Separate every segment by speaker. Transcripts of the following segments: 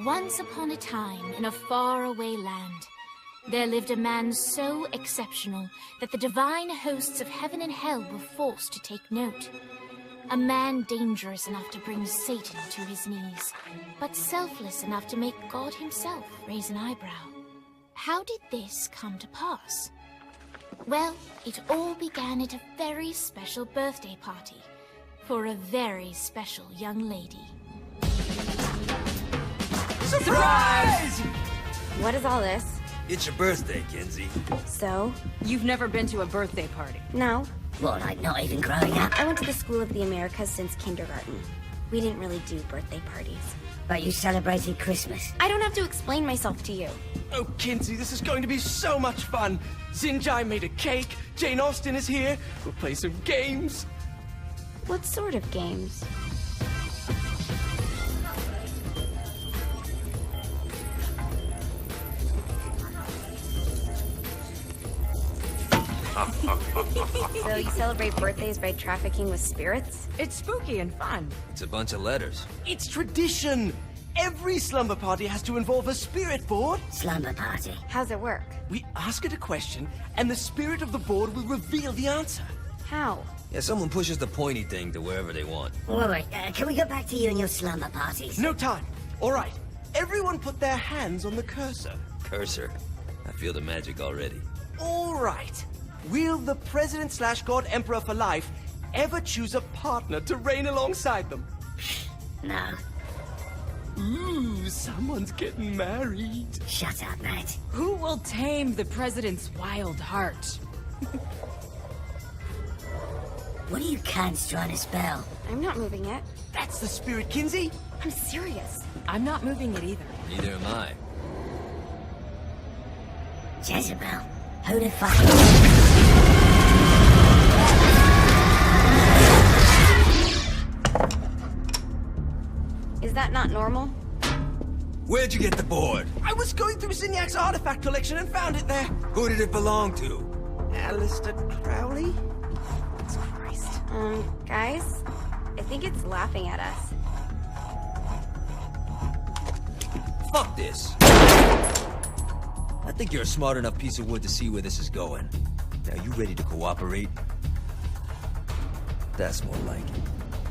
Speaker 1: Once upon a time, in a faraway land, there lived a man so exceptional that the divine hosts of heaven and hell were forced to take note. A man dangerous enough to bring Satan to his knees, but selfless enough to make God himself raise an eyebrow. How did this come to pass? Well, it all began at a very special birthday party for a very special young lady.
Speaker 2: Surprise!
Speaker 3: What is all this?
Speaker 4: It's your birthday, Kinsey.
Speaker 3: So?
Speaker 2: You've never been to a birthday party?
Speaker 3: No.
Speaker 5: What, like not even growing up?
Speaker 3: I went to the School of the Americas since kindergarten. We didn't really do birthday parties.
Speaker 5: But you celebrated Christmas.
Speaker 3: I don't have to explain myself to you.
Speaker 6: Oh, Kinsey, this is going to be so much fun. Xinjai made a cake, Jane Austen is here, we'll play some games.
Speaker 3: What sort of games? So you celebrate birthdays by trafficking with spirits?
Speaker 2: It's spooky and fun.
Speaker 4: It's a bunch of letters.
Speaker 6: It's tradition. Every slumber party has to involve a spirit board.
Speaker 5: Slumber party.
Speaker 3: How's it work?
Speaker 6: We ask it a question, and the spirit of the board will reveal the answer.
Speaker 3: How?
Speaker 4: Yeah, someone pushes the pointy thing to wherever they want.
Speaker 5: Wait, can we go back to you and your slumber parties?
Speaker 6: No time. All right. Everyone put their hands on the cursor.
Speaker 4: Cursor. I feel the magic already.
Speaker 6: All right. Will the President/God Emperor for life ever choose a partner to reign alongside them?
Speaker 5: No.
Speaker 6: Ooh, someone's getting married.
Speaker 5: Shut up, Matt.
Speaker 2: Who will tame the president's wild heart?
Speaker 5: What are you cunts trying to spell?
Speaker 3: I'm not moving it.
Speaker 6: That's the spirit, Kinsey.
Speaker 3: I'm serious.
Speaker 2: I'm not moving it either.
Speaker 4: Neither am I.
Speaker 5: Jezebel. Who the fuck?
Speaker 3: Is that not normal?
Speaker 4: Where'd you get the board?
Speaker 6: I was going through Zinniac's artifact collection and found it there.
Speaker 4: Who did it belong to?
Speaker 6: Alistair Crowley?
Speaker 3: Christ. Guys? I think it's laughing at us.
Speaker 4: Fuck this. I think you're a smart enough piece of wood to see where this is going. Now, you ready to cooperate? That's more like it.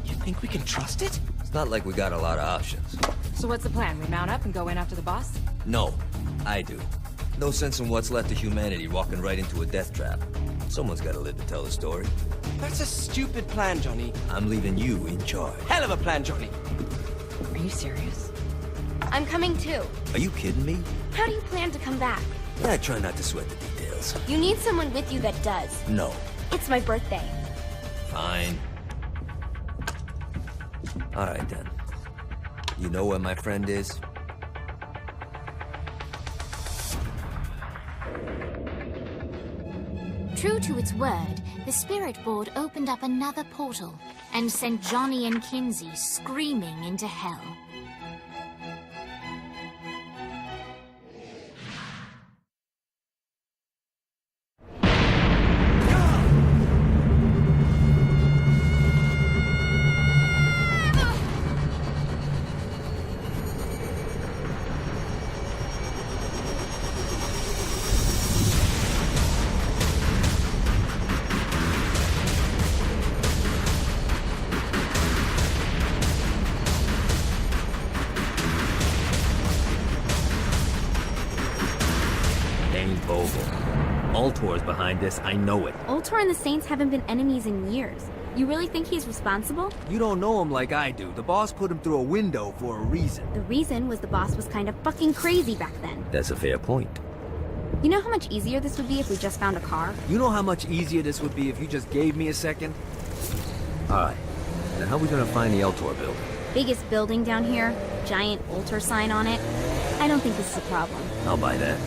Speaker 6: You think we can trust it?
Speaker 4: It's not like we got a lot of options.
Speaker 2: So what's the plan? We mount up and go in after the boss?
Speaker 4: No, I do. No sense in what's left of humanity walking right into a death trap. Someone's gotta live to tell the story.
Speaker 6: That's a stupid plan, Johnny.
Speaker 4: I'm leaving you in charge.
Speaker 6: Hell of a plan, Johnny.
Speaker 2: Are you serious?
Speaker 3: I'm coming too.
Speaker 4: Are you kidding me?
Speaker 3: How do you plan to come back?
Speaker 4: Yeah, I try not to sweat the details.
Speaker 3: You need someone with you that does.
Speaker 4: No.
Speaker 3: It's my birthday.
Speaker 4: Fine. Alright then. You know where my friend is?
Speaker 1: True to its word, the spirit board opened up another portal and sent Johnny and Kinsey screaming into hell.
Speaker 4: Ultor's behind this, I know it.
Speaker 3: Ultor and the Saints haven't been enemies in years. You really think he's responsible?
Speaker 4: You don't know him like I do. The boss put him through a window for a reason.
Speaker 3: The reason was the boss was kind of fucking crazy back then.
Speaker 4: That's a fair point.
Speaker 3: You know how much easier this would be if we just found a car?
Speaker 4: You know how much easier this would be if you just gave me a second? Alright. Now how are we gonna find the Ultor building?
Speaker 3: Biggest building down here, giant Ultor sign on it. I don't think this is a problem.
Speaker 4: I'll buy that.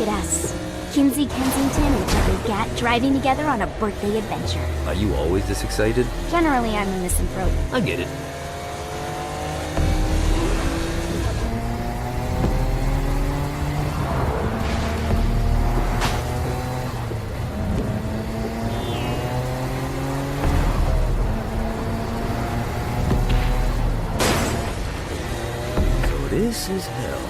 Speaker 3: at us. Kinsey Kensington and Jeffrey Gat driving together on a birthday adventure.
Speaker 4: Are you always this excited?
Speaker 3: Generally, I'm a misanthrope.
Speaker 4: I get it. So this is hell.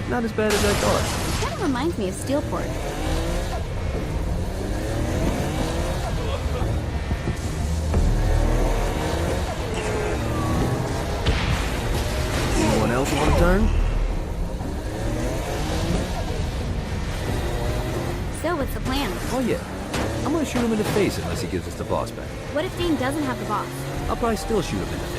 Speaker 4: Not as bad as I thought.
Speaker 3: It kind of reminds me of Steelport.
Speaker 4: Anyone else want to turn?
Speaker 3: So, what's the plan?
Speaker 4: Oh yeah. I'm gonna shoot him in the face unless he gives us the boss back.
Speaker 3: What if Dane doesn't have the boss?
Speaker 4: I'll probably still shoot him in the face.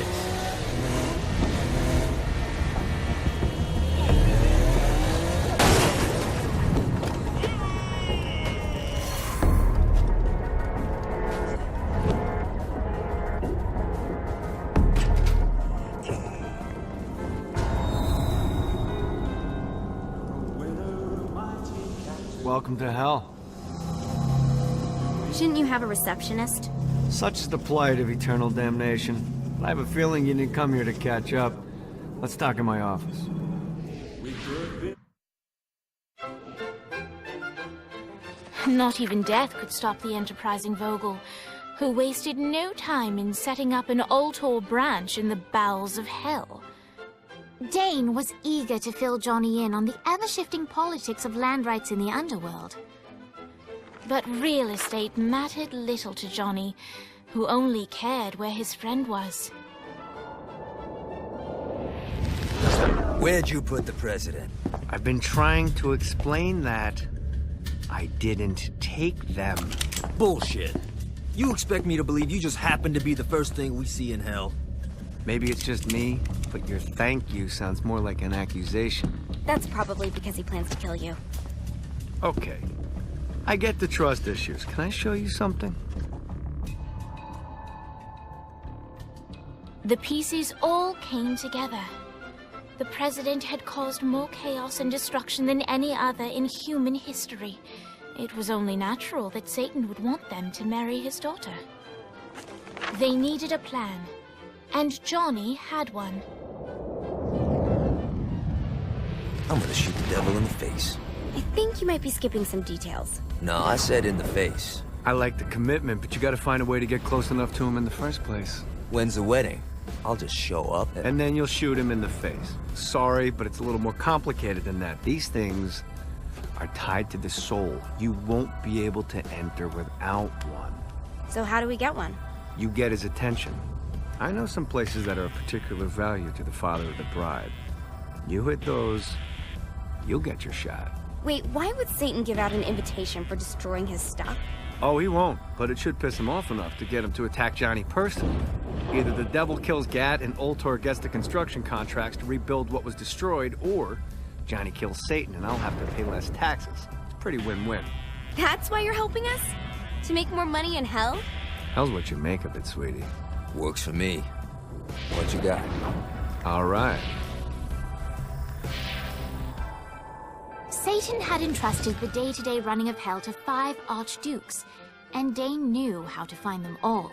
Speaker 7: Welcome to hell.
Speaker 3: Shouldn't you have a receptionist?
Speaker 7: Such is the plight of eternal damnation. I have a feeling you didn't come here to catch up. Let's talk in my office.
Speaker 1: Not even death could stop the enterprising Vogel, who wasted no time in setting up an Ultor branch in the bowels of hell. Dane was eager to fill Johnny in on the ever-shifting politics of land rights in the underworld. But real estate mattered little to Johnny, who only cared where his friend was.
Speaker 4: Where'd you put the president?
Speaker 7: I've been trying to explain that. I didn't take them.
Speaker 4: Bullshit. You expect me to believe you just happened to be the first thing we see in hell?
Speaker 7: Maybe it's just me, but your thank you sounds more like an accusation.
Speaker 3: That's probably because he plans to kill you.
Speaker 7: Okay. I get the trust issues. Can I show you something?
Speaker 1: The pieces all came together. The president had caused more chaos and destruction than any other in human history. It was only natural that Satan would want them to marry his daughter. They needed a plan, and Johnny had one.
Speaker 4: I'm gonna shoot the devil in the face.
Speaker 3: I think you might be skipping some details.
Speaker 4: No, I said in the face.
Speaker 7: I like the commitment, but you gotta find a way to get close enough to him in the first place.
Speaker 4: When's the wedding? I'll just show up
Speaker 7: And then you'll shoot him in the face. Sorry, but it's a little more complicated than that. These things are tied to the soul. You won't be able to enter without one.
Speaker 3: So how do we get one?
Speaker 7: You get his attention. I know some places that are of particular value to the father of the bride. You hit those, you'll get your shot.
Speaker 3: Wait, why would Satan give out an invitation for destroying his stuff?
Speaker 7: Oh, he won't, but it should piss him off enough to get him to attack Johnny personally. Either the devil kills Gat and Ultor gets the construction contracts to rebuild what was destroyed, or Johnny kills Satan and I'll have to pay less taxes. It's pretty win-win.
Speaker 3: That's why you're helping us? To make more money in hell?
Speaker 7: How's what you make of it, sweetie?
Speaker 4: Works for me. What you got?
Speaker 7: All right.
Speaker 1: Satan had entrusted the day-to-day running of hell to 5 archdukes, and Dane knew how to find them all.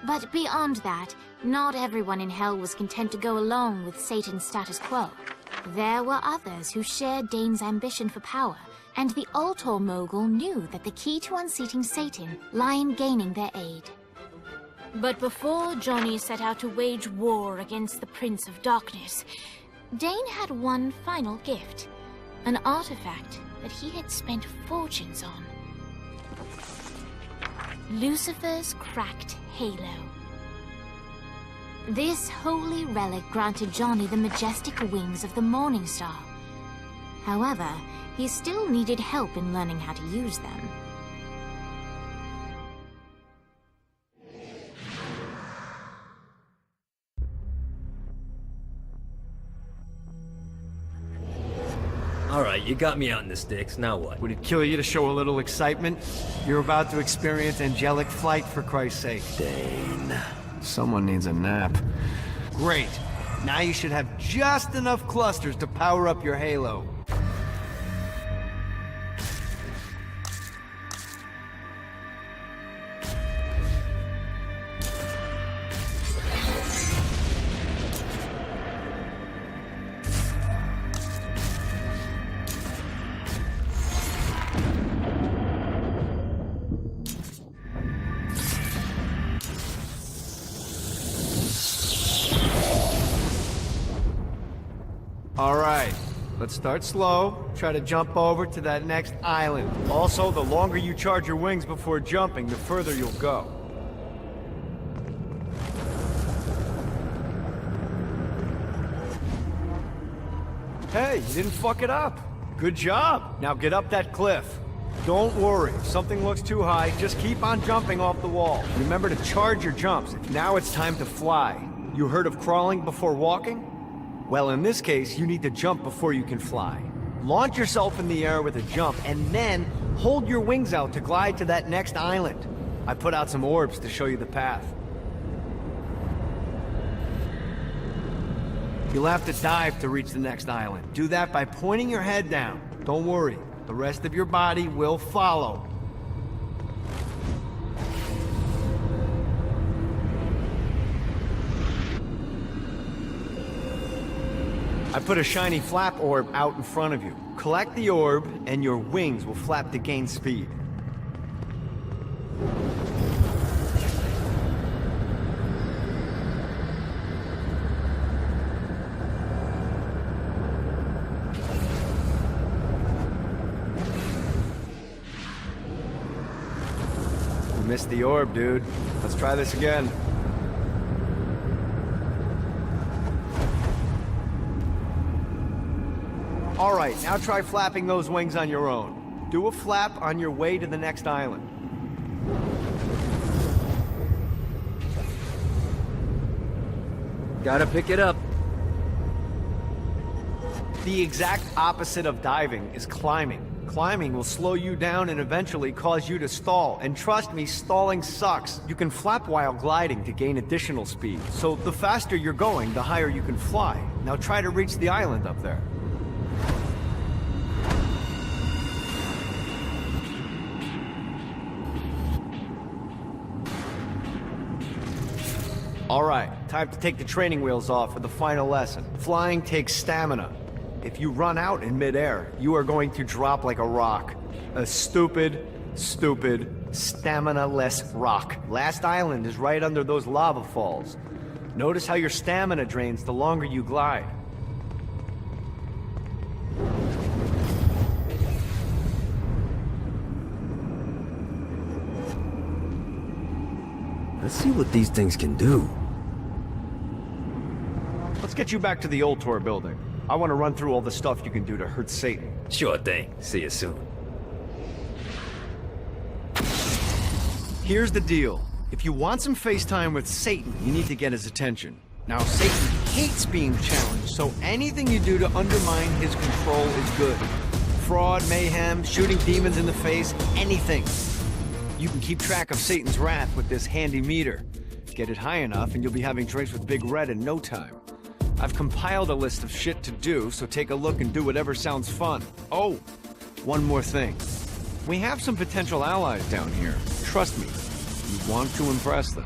Speaker 1: But beyond that, not everyone in hell was content to go along with Satan's status quo. There were others who shared Dane's ambition for power, and the Ultor mogul knew that the key to unseating Satan lay in gaining their aid. But before Johnny set out to wage war against the Prince of Darkness, Dane had one final gift. An artifact that he had spent fortunes on. Lucifer's cracked halo. This holy relic granted Johnny the majestic wings of the Morning Star. However, he still needed help in learning how to use them.
Speaker 4: Alright, you got me out in the sticks, now what?
Speaker 7: Would it kill you to show a little excitement? You're about to experience angelic flight, for Christ's sake.
Speaker 4: Dane.
Speaker 7: Someone needs a nap. Great. Now you should have just enough clusters to power up your halo. but start slow. Try to jump over to that next island. Also, the longer you charge your wings before jumping, the further you'll go. Hey, you didn't fuck it up. Good job. Now get up that cliff. Don't worry, if something looks too high, just keep on jumping off the wall. Remember to charge your jumps. Now it's time to fly. You heard of crawling before walking? Well, in this case, you need to jump before you can fly. Launch yourself in the air with a jump, and then hold your wings out to glide to that next island. I put out some orbs to show you the path. You'll have to dive to reach the next island. Do that by pointing your head down. Don't worry, the rest of your body will follow. I put a shiny flap orb out in front of you. Collect the orb, and your wings will flap to gain speed. You missed the orb, dude. Let's try this again. All right, now try flapping those wings on your own. Do a flap on your way to the next island.
Speaker 4: Gotta pick it up.
Speaker 7: The exact opposite of diving is climbing. Climbing will slow you down and eventually cause you to stall. And trust me, stalling sucks. You can flap while gliding to gain additional speed. So the faster you're going, the higher you can fly. Now try to reach the island up there. All right, time to take the training wheels off for the final lesson. Flying takes stamina. If you run out in midair, you are going to drop like a rock. A stupid, stamina-less rock. Last island is right under those lava falls. Notice how your stamina drains the longer you glide.
Speaker 4: Let's see what these things can do.
Speaker 7: Let's get you back to the Ultor building. I want to run through all the stuff you can do to hurt Satan.
Speaker 4: Sure thing. See you soon.
Speaker 7: Here's the deal. If you want some FaceTime with Satan, you need to get his attention. Now, Satan hates being challenged, so anything you do to undermine his control is good. Fraud, mayhem, shooting demons in the face, anything. You can keep track of Satan's wrath with this handy meter. Get it high enough and you'll be having drinks with Big Red in no time. I've compiled a list of shit to do, so take a look and do whatever sounds fun. Oh, one more thing. We have some potential allies down here. Trust me, you want to impress them.